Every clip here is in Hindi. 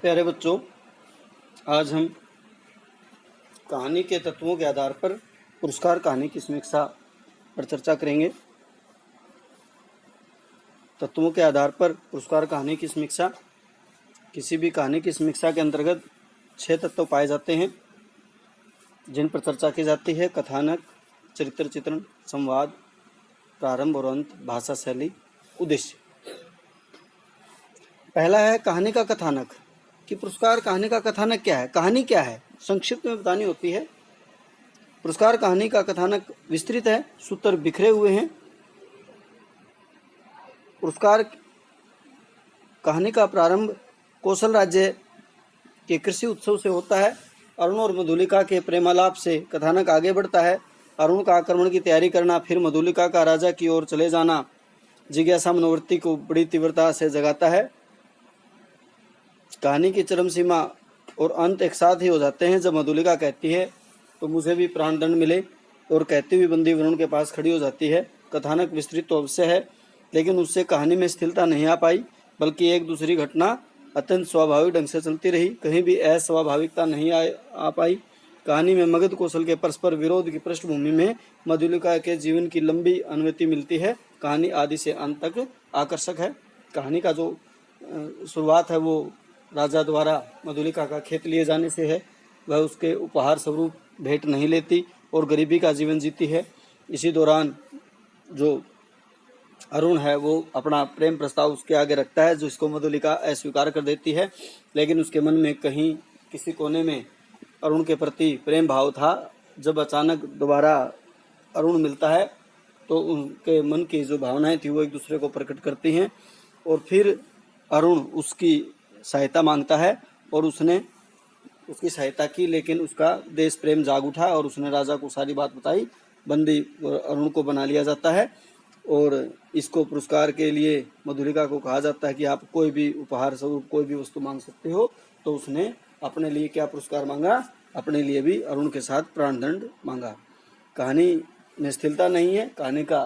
प्यारे बच्चों, आज हम कहानी के तत्वों के आधार पर पुरस्कार कहानी की समीक्षा पर चर्चा करेंगे। तत्वों के आधार पर पुरस्कार कहानी की समीक्षा। किसी भी कहानी की समीक्षा के अंतर्गत 6 तत्व पाए जाते हैं जिन पर चर्चा की जाती है: कथानक, चरित्र चित्रण, संवाद, प्रारंभ और अंत, भाषा शैली, उद्देश्य। पहला है कहानी का कथानक। कि पुरस्कार कहानी का कथानक क्या है, कहानी क्या है, संक्षिप्त में बतानी होती है। पुरस्कार कहानी का कथानक विस्तृत है, सूत्र बिखरे हुए हैं। पुरस्कार कहानी का प्रारंभ कौशल राज्य के कृषि उत्सव से होता है। अरुण और मधुलिका के प्रेमालाप से कथानक आगे बढ़ता है। अरुण का आक्रमण की तैयारी करना, फिर मधुलिका का राजा की ओर चले जाना जिज्ञासा मनोवृत्ति को बड़ी तीव्रता से जगाता है। कहानी की चरम सीमा और अंत एक साथ ही हो जाते हैं जब मधुलिका कहती है तो मुझे भी प्राणदंड मिले, और कहती हुई बंदी वरुण के पास खड़ी हो जाती है। कथानक विस्तृत तो अवश्य है, लेकिन उससे कहानी में स्थिरता नहीं आ पाई, बल्कि एक दूसरी घटना अत्यंत स्वाभाविक ढंग से चलती रही। कहीं भी अस्वाभाविकता नहीं आ पाई। कहानी में मगध कौशल के परस्पर विरोध की पृष्ठभूमि में मधुलिका के जीवन की लंबी अनुमति मिलती है। कहानी आदि से अंत तक आकर्षक है। कहानी का जो शुरुआत है वो राजा द्वारा मधुलिका का खेत लिए जाने से है। वह उसके उपहार स्वरूप भेंट नहीं लेती और गरीबी का जीवन जीती है। इसी दौरान जो अरुण है वो अपना प्रेम प्रस्ताव उसके आगे रखता है, जिसको मधुलिका अस्वीकार कर देती है। लेकिन उसके मन में कहीं किसी कोने में अरुण के प्रति प्रेम भाव था। जब अचानक दोबारा अरुण मिलता है तो उनके मन की जो भावनाएं थी वो एक दूसरे को प्रकट करती हैं, और फिर अरुण उसकी सहायता मांगता है और उसने उसकी सहायता की। लेकिन उसका देश प्रेम जाग उठा और उसने राजा को सारी बात बताई। बंदी अरुण को बना लिया जाता है और इसको पुरस्कार के लिए मधुलिका को कहा जाता है कि आप कोई भी उपहार स्वरूप कोई भी वस्तु मांग सकते हो। तो उसने अपने लिए क्या पुरस्कार मांगा, अपने लिए भी अरुण के साथ प्राणदंड मांगा। कहानी में स्थिरता नहीं है। कहानी का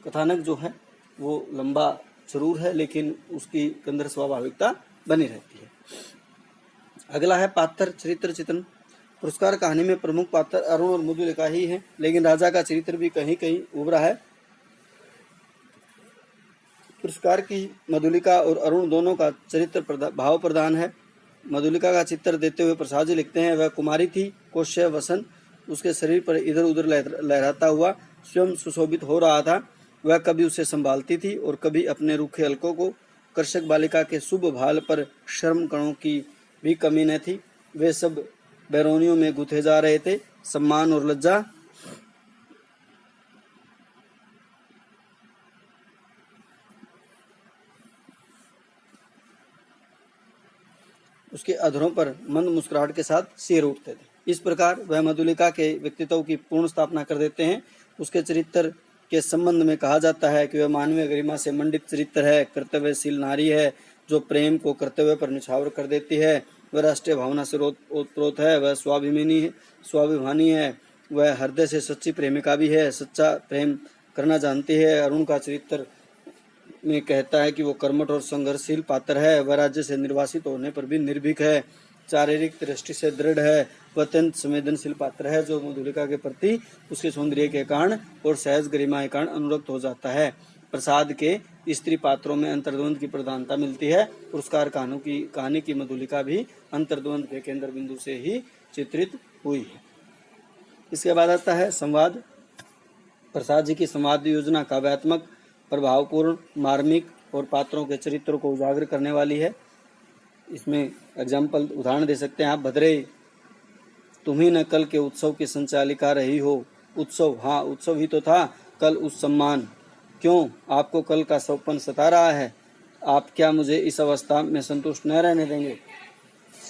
कथानक जो है वो लंबा जरूर है, लेकिन उसकी अंदर स्वाभाविकता बनी रहती है। अगला है पात्र चरित्र चित्रण। पुरस्कार कहानी में प्रमुख पात्र अरुण और मधुलिका ही हैं, लेकिन राजा का चरित्र भी कहीं कहीं उभरा है। पुरस्कार की मधुलिका और अरुण दोनों का चरित्र भाव प्रधान है। मधुलिका का चित्र देते हुए प्रसाद जी लिखते हैं, वह कुमारी थी, कौशय वसन उसके शरीर पर इधर उधर लहराता हुआ स्वयं सुशोभित हो रहा था। वह कभी उसे संभालती थी और कभी अपने रूखे हलकों को। कर्षक बालिका के शुभ भाल पर शर्म कणों की भी कमी न थी। वे सब बैरोनियों में गुथे जा रहे थे। सम्मान और लज्जा उसके अधरों पर मंद मुस्कुराहट के साथ सिर उठते थे। इस प्रकार वह मधुलिका के व्यक्तित्व की पूर्ण स्थापना कर देते हैं। उसके चरित्र के संबंध में कहा जाता है कि वह मानवीय गरिमा से मंडित चरित्र है, कर्तव्यशील नारी है जो प्रेम को कर्तव्य पर निछावर कर देती है। वह राष्ट्रीय भावना से ओतप्रोत है, वह स्वाभिमानी है, वह हृदय से सच्ची प्रेमिका भी है, सच्चा प्रेम करना जानती है। अरुण का चरित्र में कहता है कि वो कर्मठ और संघर्षशील पात्र है। वह राज्य से निर्वासित होने पर भी निर्भीक है, शारीरिक दृष्टि से दृढ़ है। वह अत्यंत संवेदनशील पात्र है जो मधुलिका के प्रति उसके सौंदर्य के कारण और सहज गरिमा के कारण अनुरक्त हो जाता है। प्रसाद के स्त्री पात्रों में अंतर्द्वंद की प्रधानता मिलती है। पुरस्कार कहानी की मधुलिका भी अंतर्द्वंद के केंद्र बिंदु से ही चित्रित हुई है। इसके बाद आता है संवाद। प्रसाद जी की संवाद योजना काव्यात्मक, प्रभावपूर्ण, मार्मिक और पात्रों के चरित्रों को उजागर करने वाली है। इसमें एग्जाम्पल उदाहरण दे सकते हैं आप। भद्रे, तुम ही न कल के उत्सव की संचालिका रही हो। उत्सव, हाँ उत्सव ही तो था कल। उस सम्मान, क्यों आपको कल का सौपन सता रहा है? आप क्या मुझे इस अवस्था में संतुष्ट न रहने देंगे?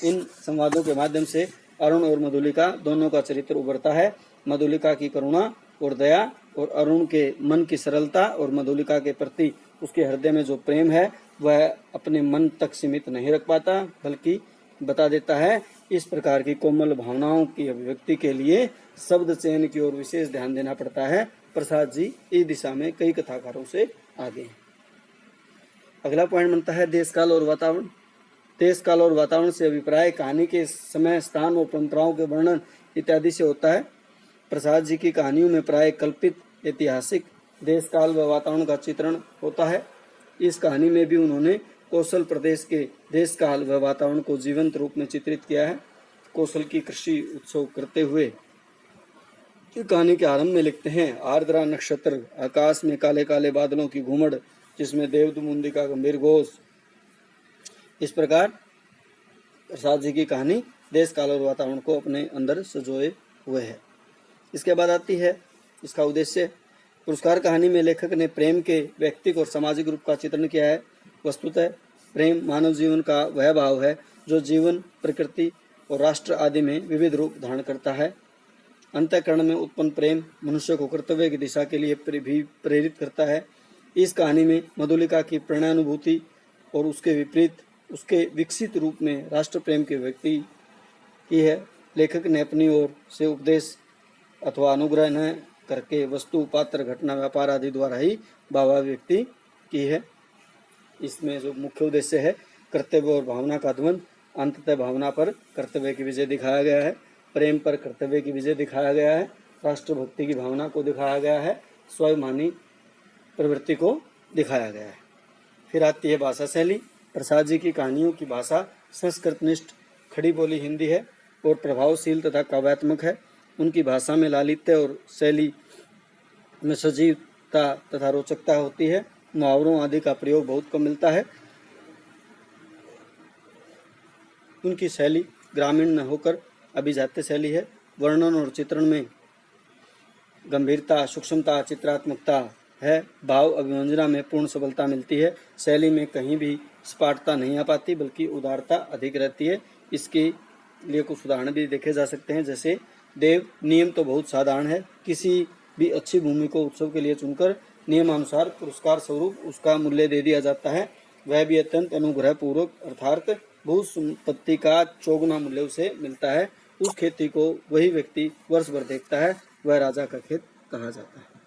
इन संवादों के माध्यम से अरुण और मधुलिका दोनों का चरित्र उभरता है। मधुलिका की करुणा और दया और अरुण के मन की सरलता और मधुलिका के प्रति उसके हृदय में जो प्रेम है वह अपने मन तक सीमित नहीं रख पाता, बल्कि बता देता है। इस प्रकार की कोमल भावनाओं की अभिव्यक्ति के लिए शब्द चयन की ओर विशेष ध्यान देना पड़ता है। प्रसाद जी इस दिशा में कई कथाकारों से आगे हैं। अगला पॉइंट बनता है देश काल और वातावरण। देश काल और वातावरण से अभिप्राय कहानी के समय, स्थान और परंपराओं के वर्णन इत्यादि से होता है। प्रसाद जी की कहानियों में प्राय कल्पित, ऐतिहासिक, देश काल व वातावरण का चित्रण होता है। इस कहानी में भी उन्होंने कौशल प्रदेश के देश काल व वातावरण को जीवंत रूप में चित्रित किया है। कौशल की कृषि उत्सव करते हुए कहानी के आरंभ में लिखते हैं, आर्द्रा नक्षत्र, आकाश में काले काले बादलों की घुमड़, जिसमें देवदमुंदी का गंभीर घोष। इस प्रकार प्रसाद जी की कहानी देश काल और वातावरण को अपने अंदर सजोए हुए है। इसके बाद आती है इसका उद्देश्य। पुरस्कार कहानी में लेखक ने प्रेम के व्यक्तिक और सामाजिक रूप का चित्रण किया है। वस्तुतः प्रेम मानव जीवन का वह भाव है जो जीवन, प्रकृति और राष्ट्र आदि में विविध रूप धारण करता है। अंतःकरण में उत्पन्न प्रेम मनुष्य को कर्तव्य की दिशा के लिए भी प्रेरित करता है। इस कहानी में मधुलिका की प्रणयानुभूति और उसके विपरीत उसके विकसित रूप में राष्ट्र प्रेम के व्यक्ति की है। लेखक ने अपनी ओर से उपदेश अथवा अनुग्रह न करके वस्तु, पात्र, घटना, व्यापार आदि द्वारा ही भावाभिव्यक्ति की है। इसमें जो मुख्य उद्देश्य है, कर्तव्य और भावना का द्वंद्व, अंततः भावना पर कर्तव्य की विजय दिखाया गया है, प्रेम पर कर्तव्य की विजय दिखाया गया है, राष्ट्रभक्ति की भावना को दिखाया गया है, स्वाभिमानी प्रवृत्ति को दिखाया गया है। फिर आती है भाषा शैली। प्रसाद जी की कहानियों की भाषा संस्कृतनिष्ठ, खड़ी बोली हिंदी है और प्रभावशील तथा काव्यात्मक है। उनकी भाषा में लालित्य और शैली में सजीवता तथा रोचकता होती है। मुहावरों आदि का प्रयोग बहुत कम मिलता है। उनकी शैली ग्रामीण न होकर अभिजात्य शैली है। वर्णन और चित्रण में गंभीरता, सूक्ष्मता, चित्रात्मकता है। भाव अभिव्यंजना में पूर्ण सबलता मिलती है। शैली में कहीं भी स्पाटता नहीं आ पाती, बल्कि उदारता अधिक रहती है। इसके लिए कुछ उदाहरण भी देखे जा सकते हैं, जैसे देव नियम तो बहुत साधारण है। किसी भी अच्छी भूमि को उत्सव के लिए चुनकर नियमानुसार पुरस्कार स्वरूप उसका मूल्य दे दिया जाता है। वह भी अत्यंत अनुग्रह पूर्वक, अर्थात भू संपत्ति का चौगुना मूल्य उसे मिलता है। उस खेती को वही व्यक्ति वर्ष भर देखता है, वह राजा का खेत कहा जाता है।